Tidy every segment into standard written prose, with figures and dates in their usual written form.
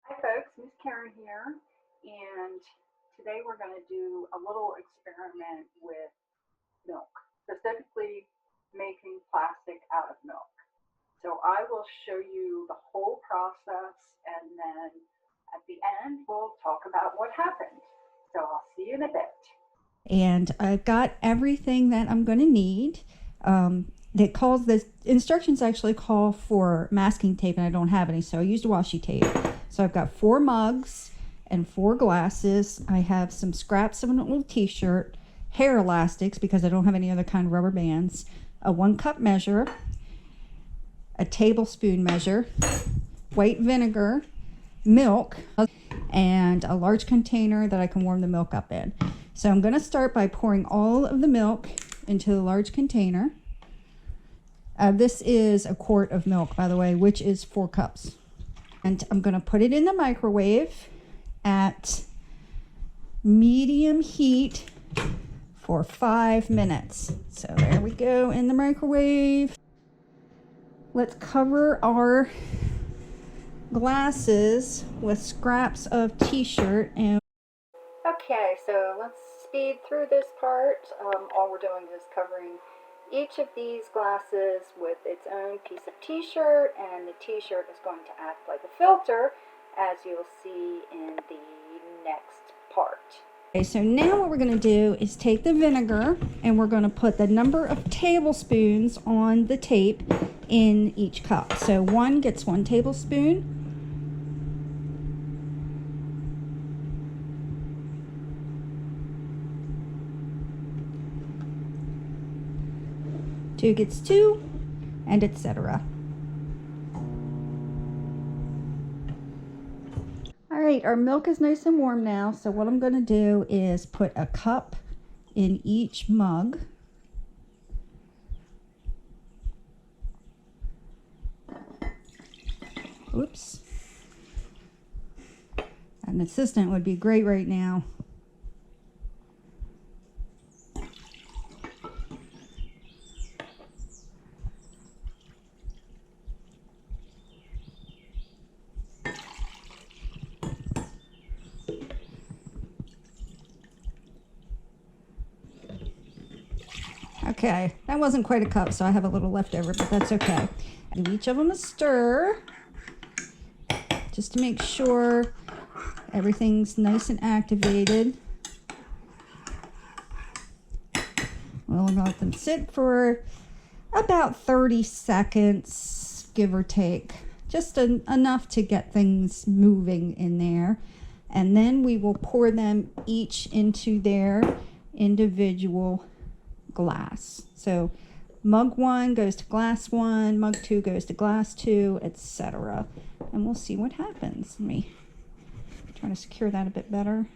Hi folks, Miss Karen here, and today we're going to do a little experiment with milk, specifically making plastic out of milk. So I will show you the whole process, and then at the end we'll talk about what happened. So I'll see you in a bit. And I've got everything that I'm going to need. That calls the instructions actually call for masking tape, and I don't have any, so I used washi tape. So I've got 4 mugs and 4 glasses. I have some scraps of an old t-shirt, hair elastics because I don't have any other kind of rubber bands, a 1-cup measure, a tablespoon measure, white vinegar, milk, and a large container that I can warm the milk up in. So I'm going to start by pouring all of the milk into the large container. This is a quart of milk, by the way, which is 4 cups. And I'm going to put it in the microwave at medium heat for 5 minutes. So there we go in the microwave. Let's cover our glasses with scraps of t-shirt. And okay, so let's speed through this part. All we're doing is covering each of these glasses with its own piece of t-shirt, and the t-shirt is going to act like a filter, as you'll see in the next part. Okay, so now what we're going to do is take the vinegar and we're going to put the number of tablespoons on the tape in each cup. So 1 gets 1 tablespoon. Two gets 2, and etc. All right, our milk is nice and warm now, so what I'm going to do is put a cup in each mug. Oops. An assistant would be great right now. Okay, that wasn't quite a cup, so I have a little left over, but that's okay. Give each of them a stir, just to make sure everything's nice and activated. We'll let them sit for about 30 seconds, give or take, just enough to get things moving in there. And then we will pour them each into their individual glass. So mug 1 goes to glass 1, mug 2 goes to glass 2, etc. And we'll see what happens. Let me try to secure that a bit better.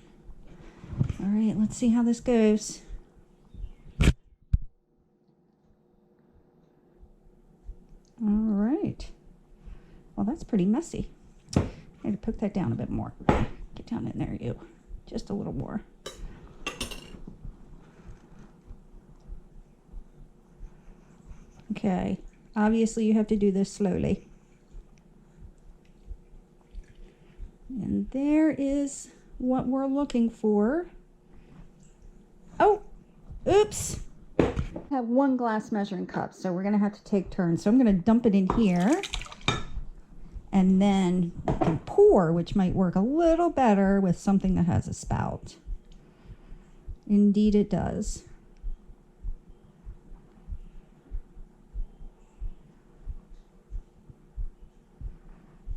All right, let's see how this goes. All right. Well, that's pretty messy. I need to poke that down a bit more. Get down in there, you. Just a little more. Okay, obviously you have to do this slowly. And there is what we're looking for. Oh, oops. I have 1 glass measuring cup, so we're going to have to take turns. So I'm going to dump it in here. And then you can pour, which might work a little better with something that has a spout. Indeed it does.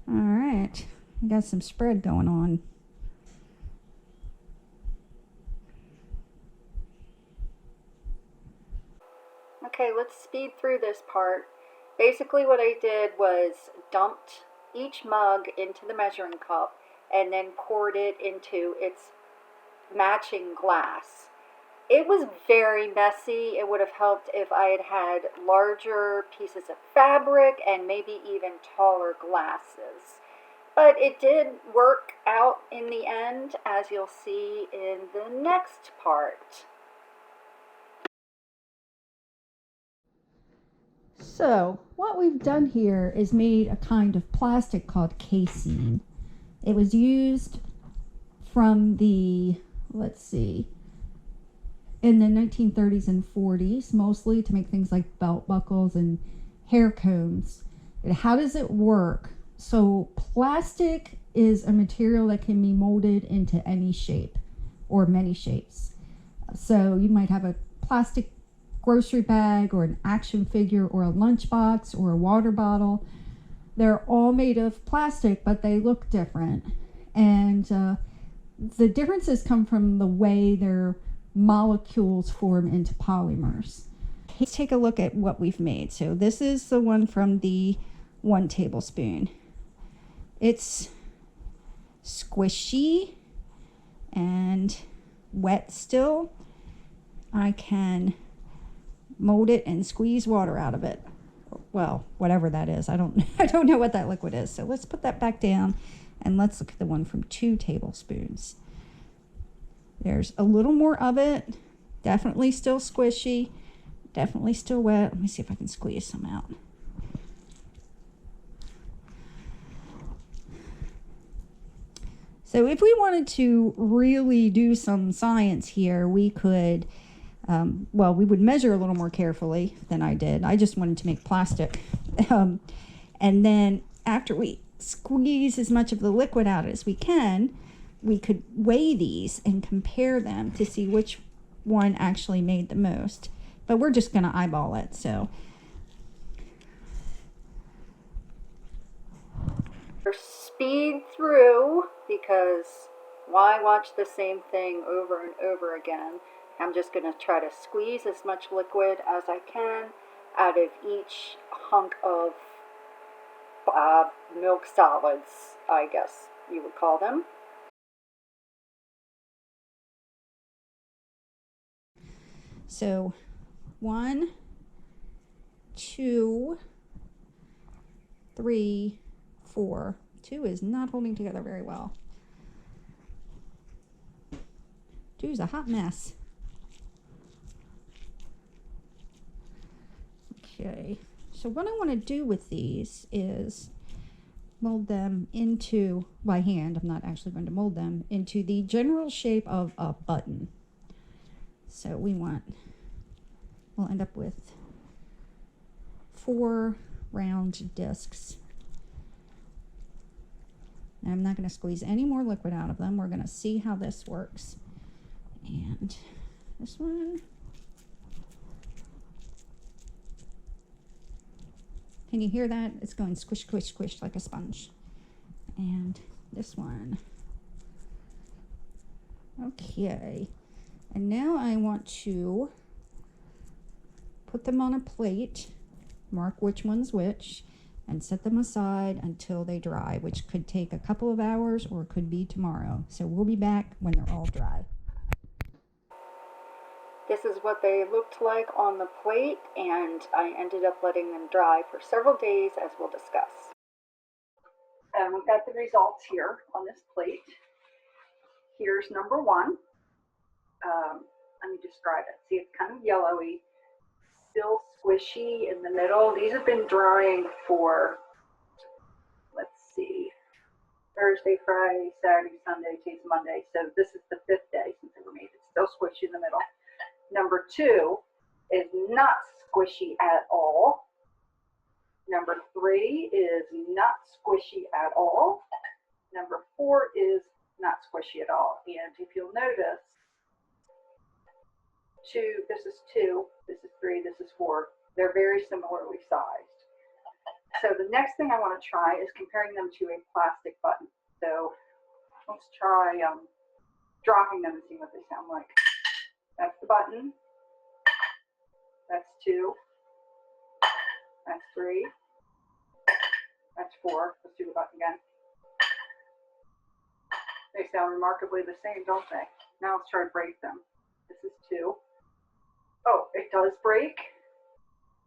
All right, I got some spread going on. Okay, let's speed through this part. Basically what I did was dumped each mug into the measuring cup and then poured it into its matching glass. It was very messy. It would have helped if I had had larger pieces of fabric and maybe even taller glasses. But it did work out in the end, as you'll see in the next part. So what we've done here is made a kind of plastic called casein. It was used from the, let's see, in the 1930s and 40s, mostly to make things like belt buckles and hair combs. And how does it work? So plastic is a material that can be molded into any shape or many shapes. So you might have a plastic grocery bag or an action figure or a lunchbox or a water bottle. They're all made of plastic, but they look different. And the differences come from the way their molecules form into polymers. Let's take a look at what we've made. So this is the one from the 1 tablespoon. It's squishy and wet still. I can mold it and squeeze water out of it. Well, whatever that is. I don't know what that liquid is. So let's put that back down and let's look at the one from 2 tablespoons. There's a little more of it. Definitely still squishy. Definitely still wet. Let me see if I can squeeze some out. So if we wanted to really do some science here, we could, we would measure a little more carefully than I did. I just wanted to make plastic. And then after we squeeze as much of the liquid out as we can, we could weigh these and compare them to see which one actually made the most. But we're just going to eyeball it. So speed through, because why watch the same thing over and over again? I'm just going to try to squeeze as much liquid as I can out of each hunk of milk solids, I guess you would call them. So 1, 2, 3, 4. 2 is not holding together very well. 2 is a hot mess. Okay, so what I want to do with these is mold them into, by hand, I'm not actually going to mold them, into the general shape of a button. So we'll end up with 4 round discs. And I'm not going to squeeze any more liquid out of them. We're going to see how this works. And this one. Can you hear that? It's going squish, squish, squish like a sponge. And this one. Okay. And now I want to put them on a plate, mark which one's which, and set them aside until they dry, which could take a couple of hours or it could be tomorrow. So we'll be back when they're all dry. This is what they looked like on the plate, and I ended up letting them dry for several days, as we'll discuss. And we've got the results here on this plate. Here's number 1. Let me describe it. See, it's kind of yellowy, still squishy in the middle. These have been drying for, let's see, Thursday, Friday, Saturday, Sunday, today's Monday. So this is the 5th day since they were made. It's still squishy in the middle. Number 2 is not squishy at all. Number 3 is not squishy at all. Number 4 is not squishy at all. And if you'll notice, this is 2, this is 3, this is 4. They're very similarly sized. So the next thing I want to try is comparing them to a plastic button. So let's try dropping them and see what they sound like. That's the button. That's 2. That's 3. That's 4. Let's do the button again. They sound remarkably the same, don't they? Now let's try to break them. This is 2. Oh, it does break.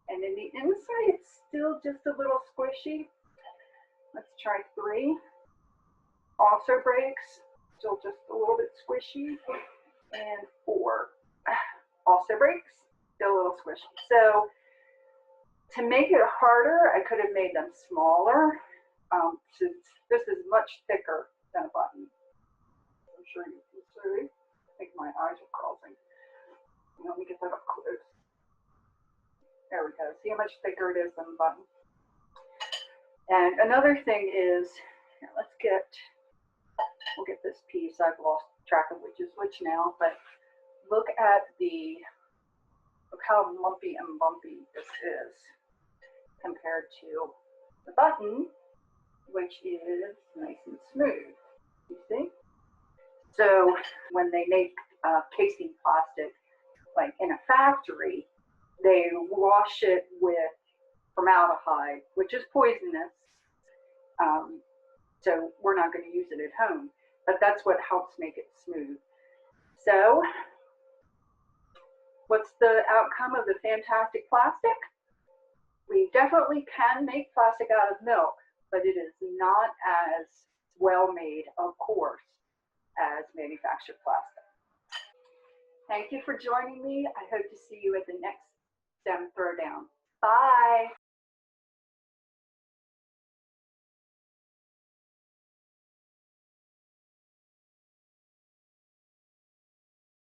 And in the inside, it's still just a little squishy. Let's try 3. Also breaks. Still just a little bit squishy. And 4. Also breaks. Still a little squishy. So to make it harder, I could have made them smaller. Since this is much thicker than a button. I'm sure you can see. I think my eyes are crossing. Let me get that up close. There we go. See how much thicker it is than a button. And another thing is, here, we'll get this piece. I've lost track of which is which now, but look how lumpy and bumpy this is compared to the button, which is nice and smooth. You see? So when they make casing plastic, like in a factory, they wash it with formaldehyde, which is poisonous. So we're not going to use it at home, but that's what helps make it smooth. So what's the outcome of the fantastic plastic? We definitely can make plastic out of milk, but it is not as well made, of course, as manufactured plastic. Thank you for joining me. I hope to see you at the next STEM Throwdown. Bye.